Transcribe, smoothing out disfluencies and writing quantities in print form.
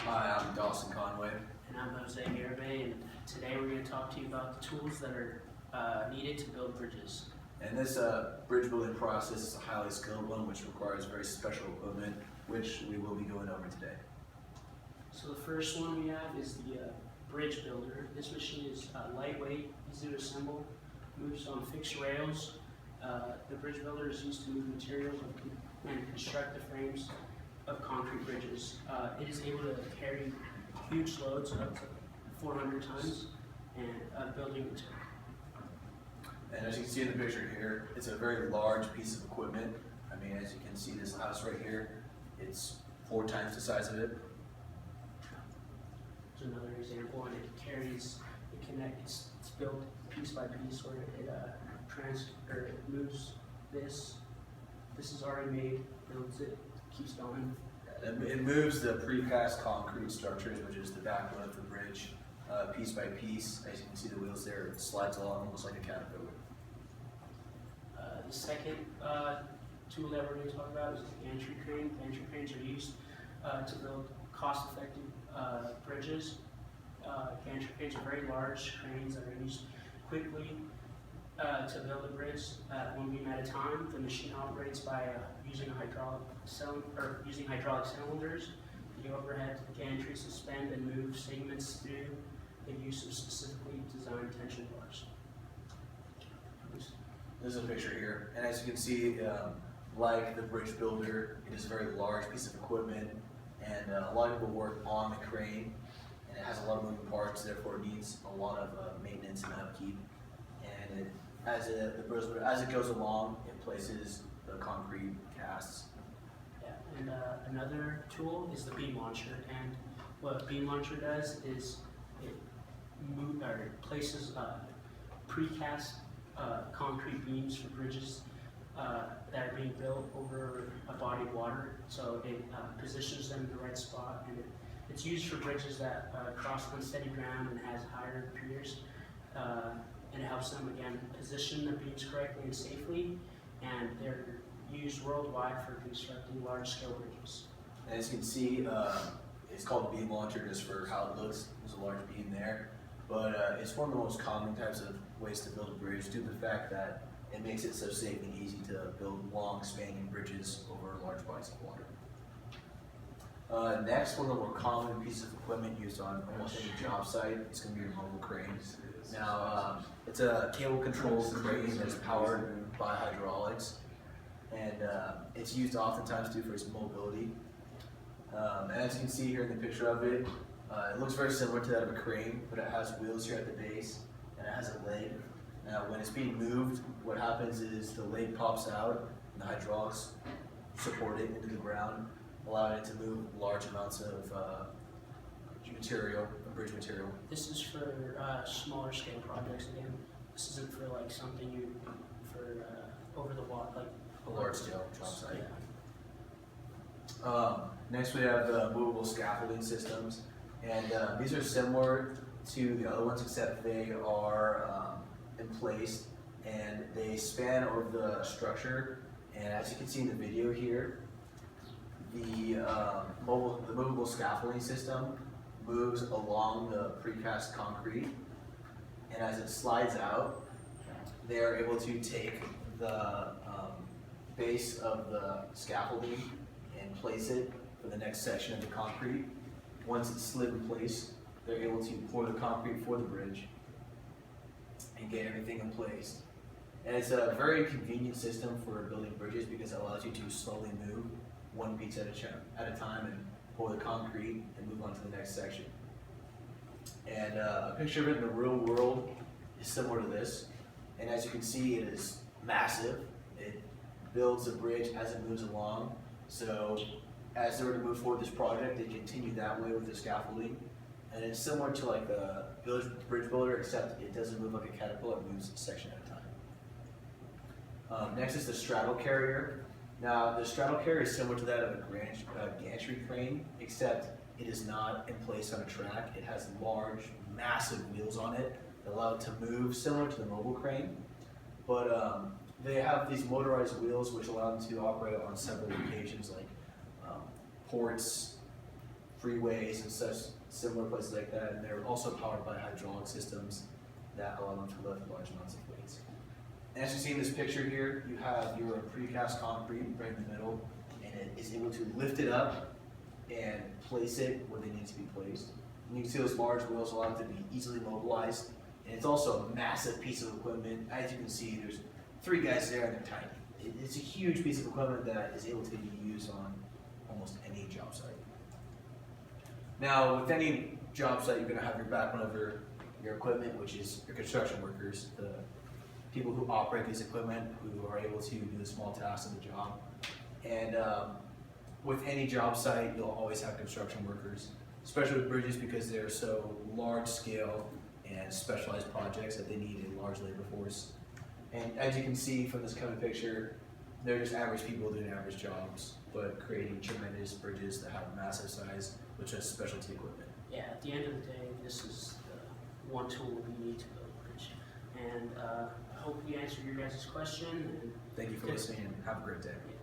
Hi, I'm Dawson Conway. And I'm Jose Garibay, and today we're going to talk to you about the tools that are needed to build bridges. And this bridge building process is a highly skilled one which requires very special equipment, which we will be going over today. So the first one we have is the bridge builder. This machine is lightweight, easy to assemble, moves on fixed rails. The bridge builder is used to move materials and construct the frames of concrete bridges. It is able to carry huge loads up to 400 tons and building material. And as you can see in the picture here, it's a very large piece of equipment. I mean, as you can see this house right here, it's 4 times the size of it. There's another example, and it carries, it's built piece by piece where it moves this. This is already made, builds it, keeps going. And it moves the precast concrete structures, which is the backbone of the bridge, piece by piece. As you can see the wheels there, it slides along almost like a caterpillar. The second tool that we're going to talk about is the gantry crane. Gantry cranes are used to build cost-effective bridges. Gantry cranes are very large cranes that are used quickly to build a bridge one beam at a time. The machine operates by using hydraulic cylinders. The overhead gantry suspend and move segments through the use of specifically designed tension bars. This is a picture here, and as you can see, like the bridge builder, it is a very large piece of equipment, and a lot of people work on the crane, and it has a lot of moving parts, therefore it needs a lot of maintenance and upkeep. And as it goes along, it places the concrete casts. Yeah, and another tool is the beam launcher, and what beam launcher does is it places precast concrete beams for bridges that are being built over a body of water. So it positions them in the right spot, and it's used for bridges that cross unsteady ground and has higher piers. And it helps them, again, position the beams correctly and safely, and they're used worldwide for constructing large-scale bridges. And as you can see, it's called beam launcher just for how it looks. There's a large beam there, but it's one of the most common types of ways to build a bridge due to the fact that it makes it so safe and easy to build long spanning bridges over large bodies of water. Next, one of the more common pieces of equipment used on almost any job site is going to be your mobile crane. Now, it's a cable-controlled crane that's powered by hydraulics, and it's used oftentimes too for its mobility. And as you can see here in the picture of it, it looks very similar to that of a crane, but it has wheels here at the base, and it has a leg. Now, when it's being moved, what happens is the leg pops out, and the hydraulics support it into the ground, allowing it to move large amounts of material, bridge material. This is for smaller scale projects again. This isn't for like something over the water, like A large scale job site. Yeah. Next we have the movable scaffolding systems, and these are similar to the other ones except they are in place and they span over the structure, and as you can see in the video here, the movable scaffolding system moves along the precast concrete, and as it slides out, they are able to take the base of the scaffolding and place it for the next section of the concrete. Once it's slid in place, they're able to pour the concrete for the bridge and get everything in place. And it's a very convenient system for building bridges because it allows you to slowly move one piece at a time and pour the concrete and move on to the next section. And a picture of it in the real world is similar to this. And as you can see, it is massive. It builds the bridge as it moves along. So as they were to move forward this project, they continue that way with the scaffolding. And it's similar to like the bridge builder, except it doesn't move like a caterpillar, it moves a section at a time. Next is the straddle carrier. Now, the straddle carrier is similar to that of a gantry crane, except it is not in place on a track. It has large, massive wheels on it that allow it to move, similar to the mobile crane. But they have these motorized wheels which allow them to operate on several locations, like ports, freeways and such similar places like that, and they're also powered by hydraulic systems that allow them to lift large amounts of weights. And as you see in this picture here, you have your precast concrete right in the middle, and it is able to lift it up and place it where they need to be placed. And you can see those large wheels allow them to be easily mobilized, and it's also a massive piece of equipment. As you can see, there's 3 guys there and they're tiny. It's a huge piece of equipment that is able to be used on almost any job site. Now, with any job site, you're going to have your backbone of your equipment, which is your construction workers, the people who operate this equipment, who are able to do the small tasks of the job. And with any job site, you'll always have construction workers, especially with bridges because they're so large scale and specialized projects that they need a large labor force. And as you can see from this kind of picture, they're just average people doing average jobs, but creating tremendous bridges that have massive size, which has specialty equipment. Yeah, at the end of the day, this is the one tool we need to build a bridge. And I hope we answered your guys' question. And Thank you for listening and have a great day. yeah.